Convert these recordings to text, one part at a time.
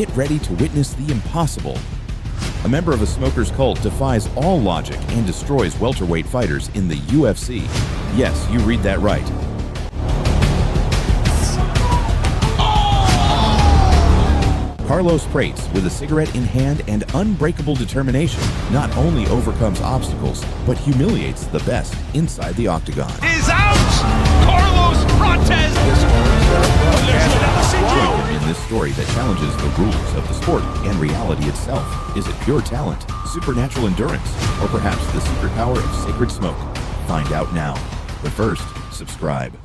Get ready to witness the impossible. A member of a smoker's cult defies all logic and destroys welterweight fighters in the UFC. Yes, you read that right. Carlos Prates, with a cigarette in hand and unbreakable determination, not only overcomes obstacles, but humiliates the best inside the octagon. Is out! Carlos Prates! Join him in this story that challenges the rules of the sport and reality itself. Is it pure talent, supernatural endurance, or perhaps the secret power of sacred smoke? Find out now. But first, subscribe.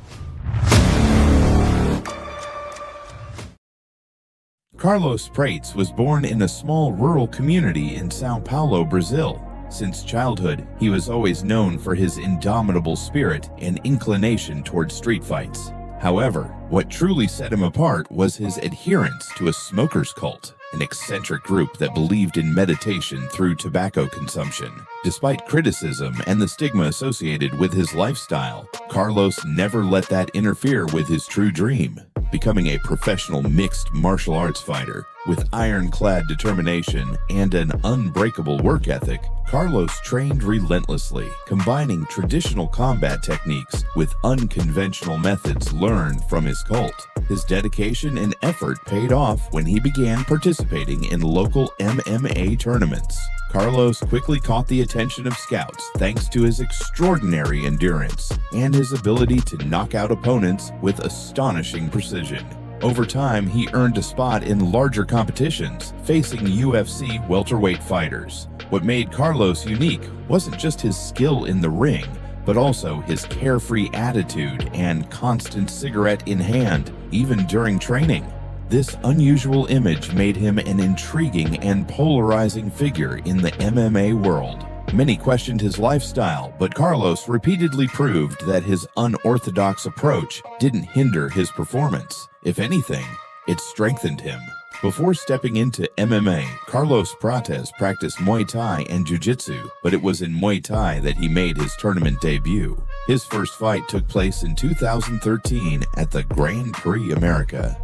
Carlos Prates was born in a small rural community in São Paulo, Brazil. Since childhood, he was always known for his indomitable spirit and inclination toward street fights. However, what truly set him apart was his adherence to a smoker's cult, an eccentric group that believed in meditation through tobacco consumption. Despite criticism and the stigma associated with his lifestyle, Carlos never let that interfere with his true dream, becoming a professional mixed martial arts fighter. With ironclad determination and an unbreakable work ethic, Carlos trained relentlessly, combining traditional combat techniques with unconventional methods learned from his cult. His dedication and effort paid off when he began participating in local MMA tournaments. Carlos quickly caught the attention of scouts thanks to his extraordinary endurance and his ability to knock out opponents with astonishing precision. Over time, he earned a spot in larger competitions, facing UFC welterweight fighters. What made Carlos unique wasn't just his skill in the ring, but also his carefree attitude and constant cigarette in hand, even during training. This unusual image made him an intriguing and polarizing figure in the MMA world. Many questioned his lifestyle, but Carlos repeatedly proved that his unorthodox approach didn't hinder his performance. If anything, it strengthened him. Before stepping into MMA, Carlos Prates practiced Muay Thai and Jiu-Jitsu, but it was in Muay Thai that he made his tournament debut. His first fight took place in 2013 at the Grand Prix America.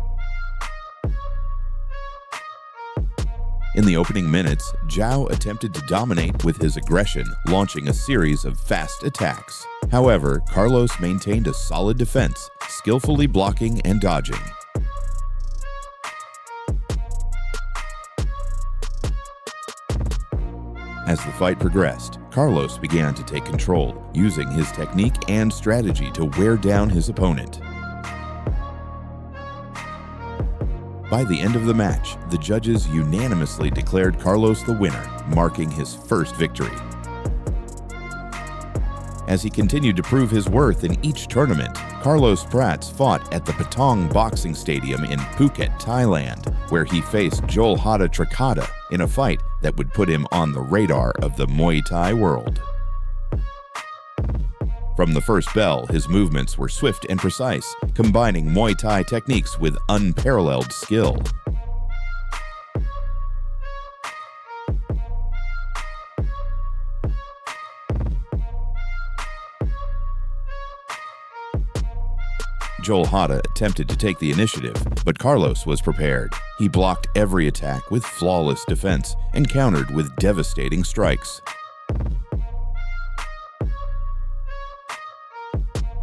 In the opening minutes, Zhao attempted to dominate with his aggression, launching a series of fast attacks. However, Carlos maintained a solid defense, skillfully blocking and dodging. As the fight progressed, Carlos began to take control, using his technique and strategy to wear down his opponent. By the end of the match, the judges unanimously declared Carlos the winner, marking his first victory. As he continued to prove his worth in each tournament, Carlos Prates fought at the Patong Boxing Stadium in Phuket, Thailand, where he faced Joel Hada Trakata in a fight that would put him on the radar of the Muay Thai world. From the first bell, his movements were swift and precise, combining Muay Thai techniques with unparalleled skill. Joel Hada attempted to take the initiative, but Carlos was prepared. He blocked every attack with flawless defense and countered with devastating strikes.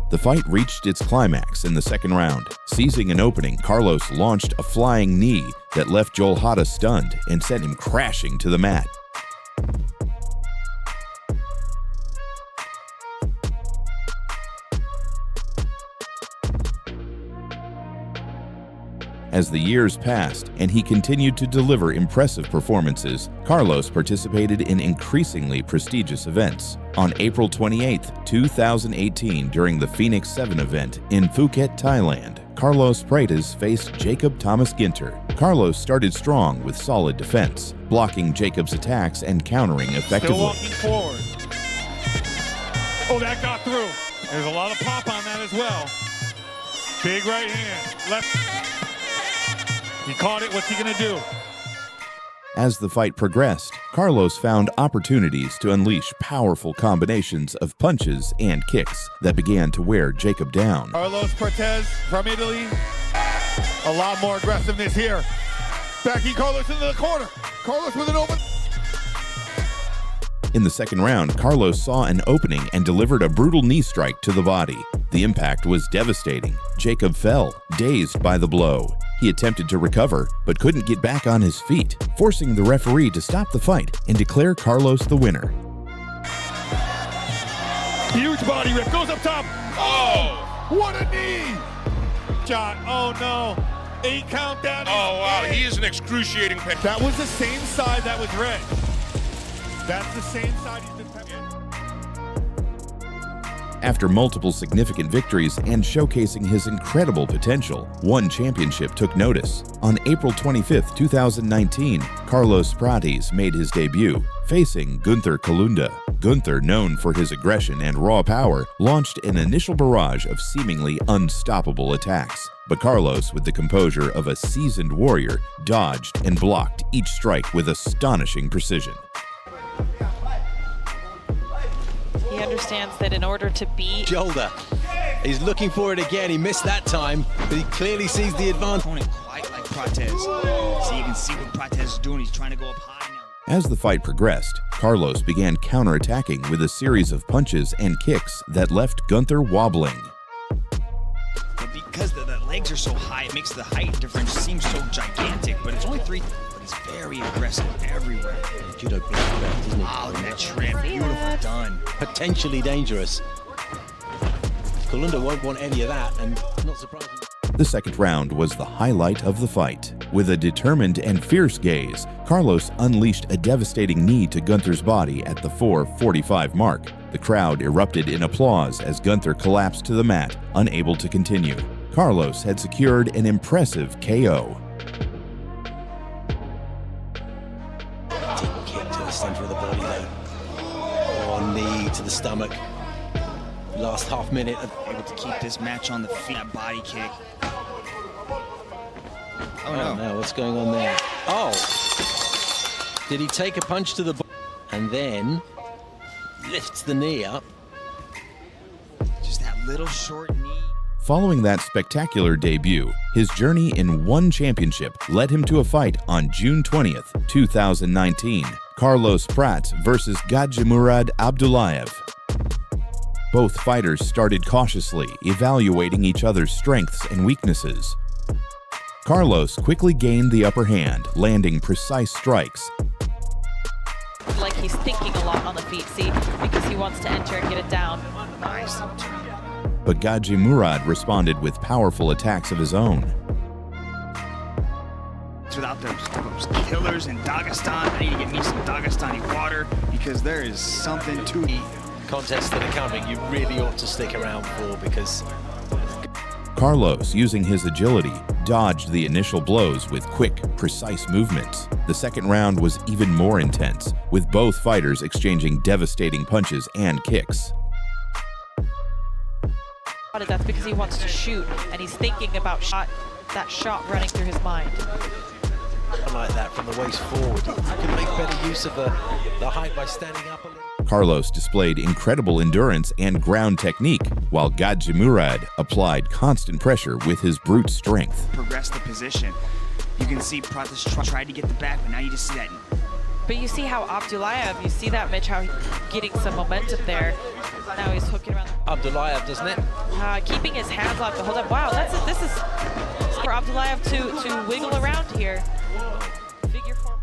The fight reached its climax in the second round. Seizing an opening, Carlos launched a flying knee that left Joel Hada stunned and sent him crashing to the mat. As the years passed and he continued to deliver impressive performances, Carlos participated in increasingly prestigious events. On April 28, 2018, during the Phoenix 7 event in Phuket, Thailand, Carlos Prates faced Jacob Thomas Ginter. Carlos started strong with solid defense, blocking Jacob's attacks and countering effectively. Still walking forward. Oh, that got through. There's a lot of pop on that as well. Big right hand. Left. He caught it. What's he going to do? As the fight progressed, Carlos found opportunities to unleash powerful combinations of punches and kicks that began to wear Jacob down. Carlos Prates from Italy. A lot more aggressiveness here. Backing Carlos into the corner. Carlos with an open. In the second round, Carlos saw an opening and delivered a brutal knee strike to the body. The impact was devastating. Jacob fell, dazed by the blow. He attempted to recover, but couldn't get back on his feet, forcing the referee to stop the fight and declare Carlos the winner. Huge body rip, goes up top. Oh, what a knee! Shot, oh no. 8 count down. Oh wow, he is an excruciating pain. That was the same side that was red. That's the same side he's been pecking. After multiple significant victories and showcasing his incredible potential, one championship took notice. On April 25, 2019, Carlos Prates made his debut, facing Gunther Kalunda. Gunther, known for his aggression and raw power, launched an initial barrage of seemingly unstoppable attacks. But Carlos, with the composure of a seasoned warrior, dodged and blocked each strike with astonishing precision. He understands that in order to beat shoulder, he's looking for it again. He missed that time, but he clearly sees the advantage. Opponent quite like Prates. So you can see what Prates is doing. He's trying to go up high now. As the fight progressed, Carlos began counterattacking with a series of punches and kicks that left Gunther wobbling. But because the legs are so high, it makes the height difference seem so gigantic. But it's only 3. But he's very aggressive everywhere. Judo black belt, isn't he? Oh, that trip, beautiful done. Potentially dangerous. Kalunda won't want any of that, and not surprising. The second round was the highlight of the fight. With a determined and fierce gaze, Carlos unleashed a devastating knee to Gunther's body at the 4:45 mark. The crowd erupted in applause as Gunther collapsed to the mat, unable to continue. Carlos had secured an impressive KO. Deep kick to the center of the body there. Or knee to the stomach. Last half minute of Able to keep this match on the feet. That body kick. Oh no. no, what's going on there? Oh! Did he take a punch to the body and then lifts the knee up? Just that little short knee. Following that spectacular debut, his journey in one championship led him to a fight on June 20th, 2019, Carlos Prates versus Gajimurad Abdullayev. Both fighters started cautiously, evaluating each other's strengths and weaknesses. Carlos quickly gained the upper hand, landing precise strikes. like he's thinking a lot on the feet, see, because he wants to enter and get it down. Nice. But Gajimurad responded with powerful attacks of his own. Without those killers in Dagestan, I need to get me some Dagestani water because there is something to eat. Contests that are coming, you really ought to stick around for, because Carlos, using his agility, dodged the initial blows with quick, precise movements. The second round was even more intense, with both fighters exchanging devastating punches and kicks. That's because he wants to shoot, and he's thinking about that shot running through his mind. like that from the waist forward, you can make better use of the height by standing up a little. Carlos displayed incredible endurance and ground technique, while Gajimurad applied constant pressure with his brute strength. Progress the position. You can see Prates tried to get the back, but now you just see that. But you see how Abdullayev, you see that, Mitch, how he's getting some momentum there. Now he's hooking around. Abdullayev, doesn't it? Keeping his hands locked the whole time. Wow, this is for Abdullayev to wiggle around here. Figure four.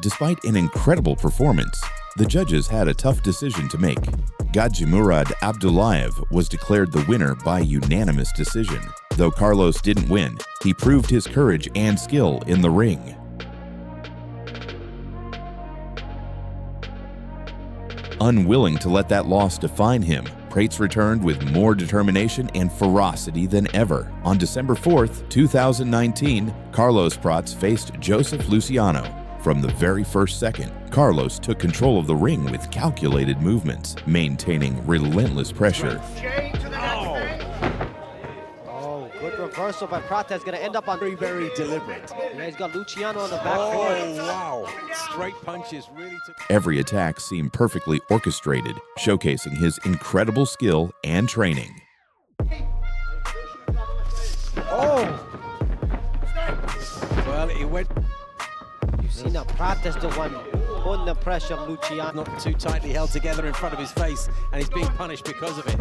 Despite an incredible performance, the judges had a tough decision to make. Gajimurad Abdullayev was declared the winner by unanimous decision. Though Carlos didn't win, he proved his courage and skill in the ring. Unwilling to let that loss define him, Prates returned with more determination and ferocity than ever. On December 4th, 2019, Carlos Prates faced Joseph Luciano. From the very first second, Carlos took control of the ring with calculated movements, maintaining relentless pressure. Good reversal by Prates, going to end up on very deliberate. Yeah, he's got Luciano on the back foot. Wow. Straight punches really took... Every attack seemed perfectly orchestrated, showcasing his incredible skill and training. Oh! Well, it went... You know, Prates the one putting the pressure on Luciano. Not too tightly held together in front of his face, and he's being punished because of it.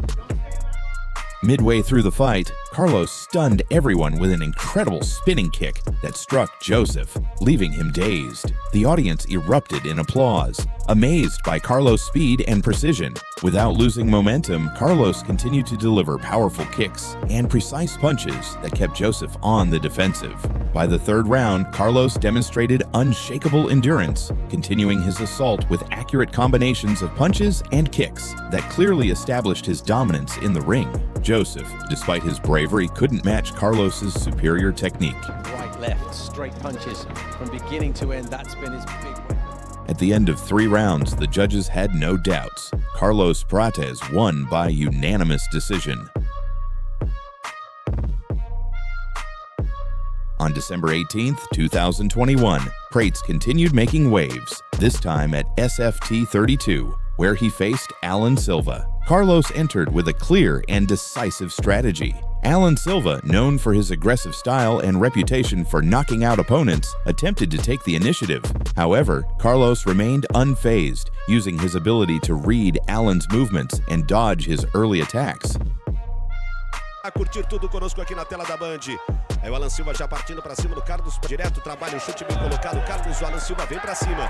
Midway through the fight, Carlos stunned everyone with an incredible spinning kick that struck Joseph, leaving him dazed. The audience erupted in applause, amazed by Carlos' speed and precision. Without losing momentum, Carlos continued to deliver powerful kicks and precise punches that kept Joseph on the defensive. By the third round, Carlos demonstrated unshakable endurance, continuing his assault with accurate combinations of punches and kicks that clearly established his dominance in the ring. Joseph, despite his bravery, couldn't match Carlos's superior technique. Right, left, straight punches from beginning to end. That's been his big weapon. At the end of 3 rounds, the judges had no doubts. Carlos Prates won by unanimous decision. On December 18, 2021, Prates continued making waves, this time at SFT 32, where he faced Alan Silva. Carlos entered with a clear and decisive strategy. Alan Silva, known for his aggressive style and reputation for knocking out opponents, attempted to take the initiative. However, Carlos remained unfazed, using his ability to read Alan's movements and dodge his early attacks. A curtir tudo conosco aqui na tela da Band. Aí o Alan Silva já partindo para cima do Carlos. Direto, trabalha o chute bem colocado. Carlos, o Alan Silva vem para cima.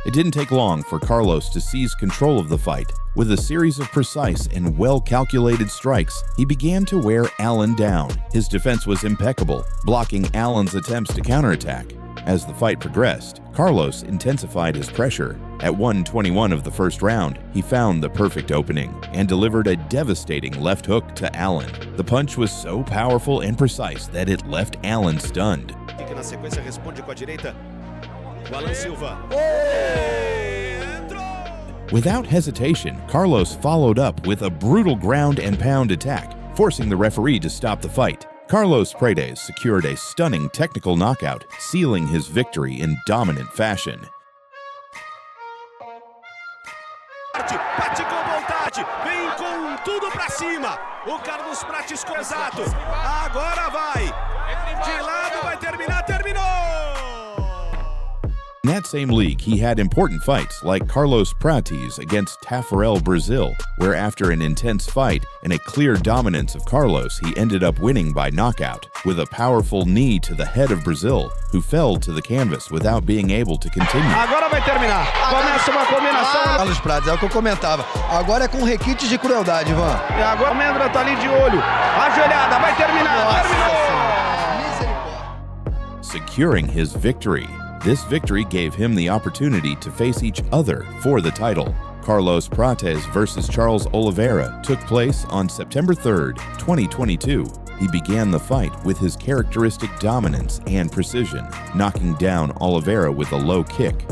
It didn't take long for Carlos to seize control of the fight. With a series of precise and well-calculated strikes, he began to wear Alan down. His defense was impeccable, blocking Alan's attempts to counterattack. As the fight progressed, Carlos intensified his pressure. At 1:21 of the first round, he found the perfect opening and delivered a devastating left hook to Alan. The punch was so powerful and precise that it left Alan stunned. Na sequência responde com a direita. O Alan Silva. Without hesitation, Carlos followed up with a brutal ground and pound attack, forcing the referee to stop the fight. Carlos Prates secured a stunning technical knockout, sealing his victory in dominant fashion. Bate com vontade, vem com tudo pra cima. O Carlos Prates exato. Agora vai. De lado vai terminar, terminou. In that same league, he had important fights like Carlos Prates against Tafarel Brazil, where after an intense fight and a clear dominance of Carlos, he ended up winning by knockout with a powerful knee to the head of Brazil, who fell to the canvas without being able to continue. Agora vai terminar. Começa uma combinação. Carlos Prates, é o que eu comentava. Agora é com requintes de crueldade, Ivan. E agora o Mendra tá ali de olho. Ajoelhada, vai terminar. Terminou! Securing his victory. This victory gave him the opportunity to face each other for the title. Carlos Prates versus Charles Oliveira took place on September 3rd, 2022. He began the fight with his characteristic dominance and precision, knocking down Oliveira with a low kick.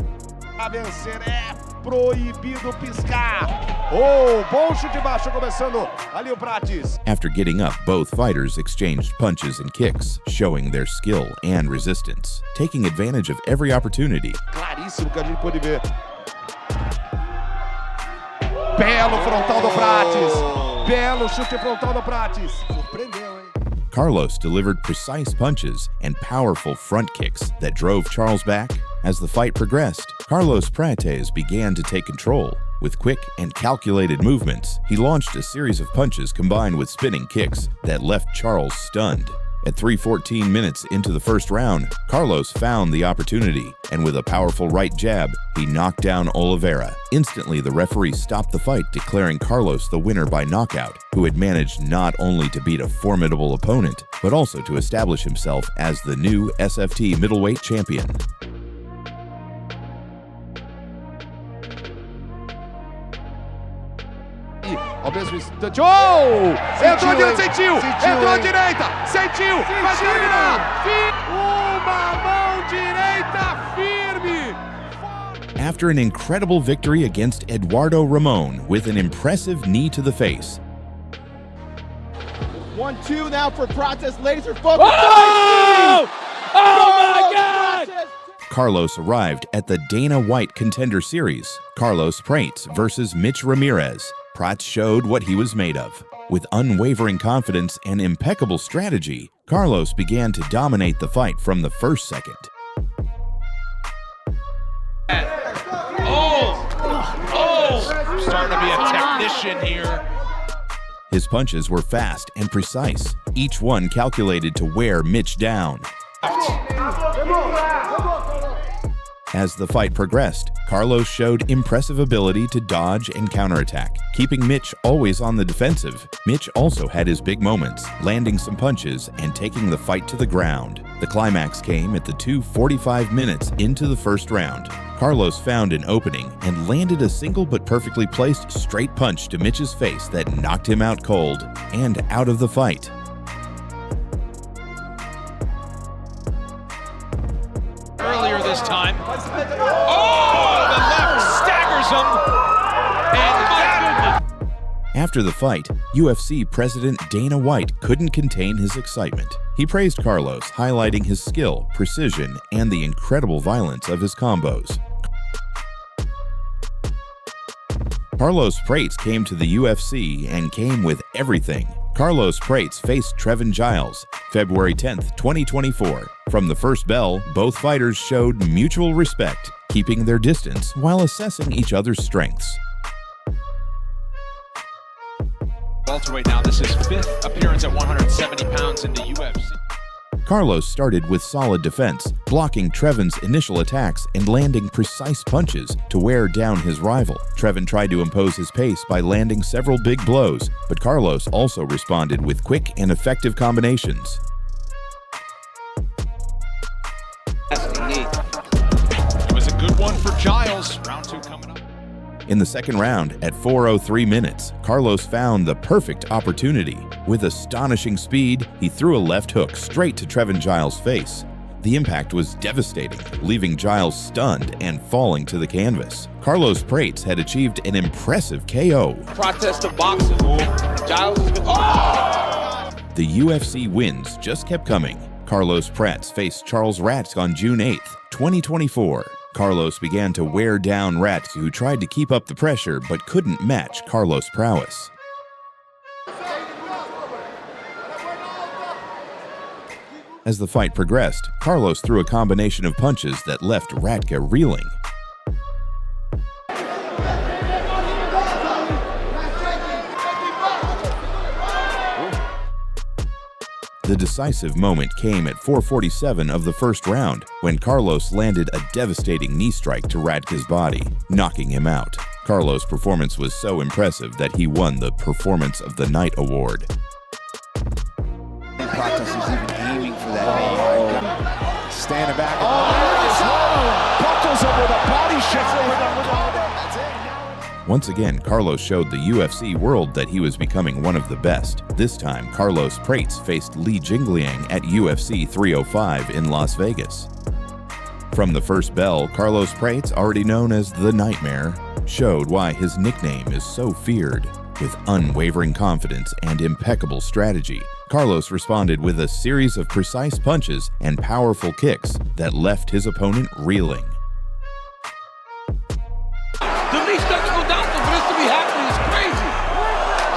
A vencer é proibido piscar. Oh, bom chute baixo começando ali o Prates. After getting up, both fighters exchanged punches and kicks, showing their skill and resistance, taking advantage of every opportunity. Claríssimo que a gente pôde ver. Belo frontal do Prates. Belo chute frontal do Prates. Surpreendeu, hein? Carlos delivered precise punches and powerful front kicks that drove Charles back. As the fight progressed, Carlos Prates began to take control. With quick and calculated movements, he launched a series of punches combined with spinning kicks that left Charles stunned. At 3:14 minutes into the first round, Carlos found the opportunity, and with a powerful right jab, he knocked down Oliveira. Instantly, the referee stopped the fight, declaring Carlos the winner by knockout, who had managed not only to beat a formidable opponent, but also to establish himself as the new SFT middleweight champion. Ao mesmo instante. Oh! Entrou à direita, sentiu! Entrou à direita, sentiu! Vai terminar! Uma mão direita firme! After an incredible victory against Eduardo Ramon with an impressive knee to the face. 1-2 now for Prates. Laser focus. Oh! Oh my God! Carlos arrived at the Dana White Contender Series. Carlos Prates versus Mitch Ramirez. Prates showed what he was made of. With unwavering confidence and impeccable strategy, Carlos began to dominate the fight from the first second. Starting to be a technician here. His punches were fast and precise, each one calculated to wear Mitch down. As the fight progressed, Carlos showed impressive ability to dodge and counterattack, keeping Mitch always on the defensive. Mitch also had his big moments, landing some punches and taking the fight to the ground. The climax came at the 2:45 minutes into the first round. Carlos found an opening and landed a single but perfectly placed straight punch to Mitch's face that knocked him out cold and out of the fight. Earlier this time. Oh, the left staggers him. And got him. After the fight, UFC President Dana White couldn't contain his excitement. He praised Carlos, highlighting his skill, precision, and the incredible violence of his combos. Carlos Prates came to the UFC and came with everything. Carlos Prates faced Trevin Giles, February 10th, 2024. From the first bell, both fighters showed mutual respect, keeping their distance while assessing each other's strengths. Welterweight now, this is 5th appearance at 170 pounds in the UFC. Carlos started with solid defense, blocking Trevin's initial attacks and landing precise punches to wear down his rival. Trevin tried to impose his pace by landing several big blows, but Carlos also responded with quick and effective combinations. It was a good one for Giles. Round 2 coming up. In the second round, at 4:03 minutes, Carlos found the perfect opportunity. With astonishing speed, he threw a left hook straight to Trevin Giles' face. The impact was devastating, leaving Giles stunned and falling to the canvas. Carlos Prates had achieved an impressive KO. Protest of boxing. Giles is The UFC wins just kept coming. Carlos Prates faced Charles Ratz on June 8th, 2024. Carlos began to wear down Ratz, who tried to keep up the pressure but couldn't match Carlos' prowess. As the fight progressed, Carlos threw a combination of punches that left Ratka reeling. The decisive moment came at 4:47 of the first round, when Carlos landed a devastating knee strike to Ratka's body, knocking him out. Carlos' performance was so impressive that he won the Performance of the Night award. Prates is even aiming for that knee. Standing back. Buckles him with a body shift. Once again, Carlos showed the UFC world that he was becoming one of the best. This time, Carlos Prates faced Li Jingliang at UFC 305 in Las Vegas. From the first bell, Carlos Prates, already known as the Nightmare, showed why his nickname is so feared. With unwavering confidence and impeccable strategy, Carlos responded with a series of precise punches and powerful kicks that left his opponent reeling. The least doesn't go down for this to be happening is crazy.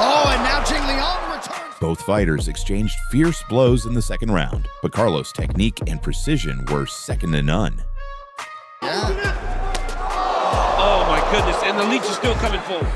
Oh, and now Jingliang returns. Both fighters exchanged fierce blows in the second round, but Carlos' technique and precision were second to none. Oh my goodness, and the leech is still coming forward.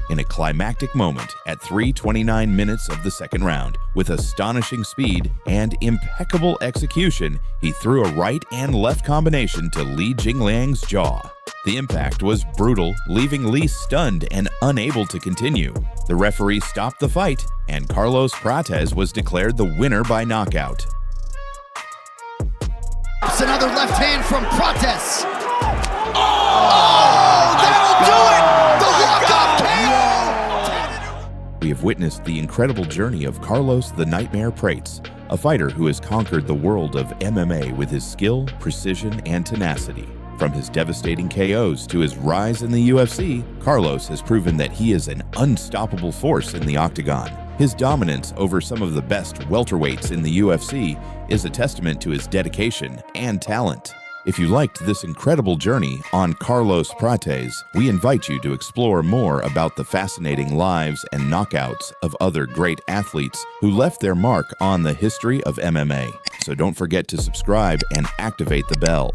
In a climactic moment at 3:29 minutes of the second round, with astonishing speed and impeccable execution, he threw a right and left combination to Li Jingliang's jaw. The impact was brutal, leaving Li stunned and unable to continue. The referee stopped the fight, and Carlos Prates was declared the winner by knockout. It's another left hand from Prates. Oh, that'll do it! The walk-off KO! We have witnessed the incredible journey of Carlos the Nightmare Prates, a fighter who has conquered the world of MMA with his skill, precision, and tenacity. From his devastating KOs to his rise in the UFC, Carlos has proven that he is an unstoppable force in the octagon. His dominance over some of the best welterweights in the UFC is a testament to his dedication and talent. If you liked this incredible journey on Carlos Prates, we invite you to explore more about the fascinating lives and knockouts of other great athletes who left their mark on the history of MMA. So don't forget to subscribe and activate the bell.